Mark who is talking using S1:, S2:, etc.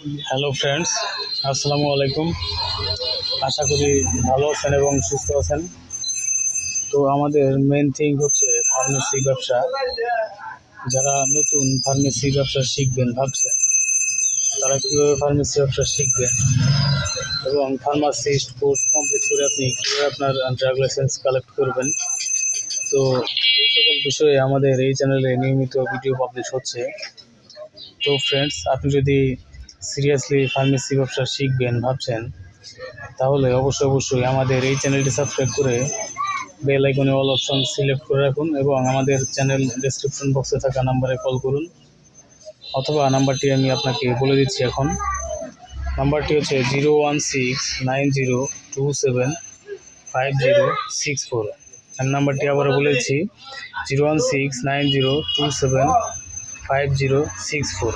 S1: Hello friends, আসসালামু আলাইকুম। আশা করি ভালো আছেন এবং সুস্থ আছেন। তো আমাদের মেন থিং হচ্ছে ফার্মেসি ব্যবসা। যারা নতুন ফার্মেসি ব্যবসা শিখবেন ভাবছেন, তারা কীভাবে ফার্মেসি ব্যবসা শিখবেন এবং ফার্মাসিস্ট কোর্স কমপ্লিট করে আপনি কীভাবে আপনার ড্রাগ লাইসেন্স কালেক্ট করবেন। তো এই সকল বিষয়ে আমাদের এই চ্যানেলে নিয়মিত ভিডিও পাবলিশ হচ্ছে। তো ফ্রেন্ডস, আপনি যদি সিরিয়াসলি ফার্মেসি ব্যবসা শিখবেন ভাবছেন, তাহলে অবশ্যই আমাদের এই চ্যানেলটি সাবস্ক্রাইব করে বেল আইকনে অল অপশন সিলেক্ট করে রাখুন এবং আমাদের চ্যানেল ডেসক্রিপশন বক্সে থাকা নাম্বারে কল করুন, অথবা নাম্বারটি আমি আপনাকে বলে দিচ্ছি এখন। নাম্বারটি হচ্ছে 01690275064। আমি নাম্বারটি আবারও বলে দিচ্ছি, 01690275064।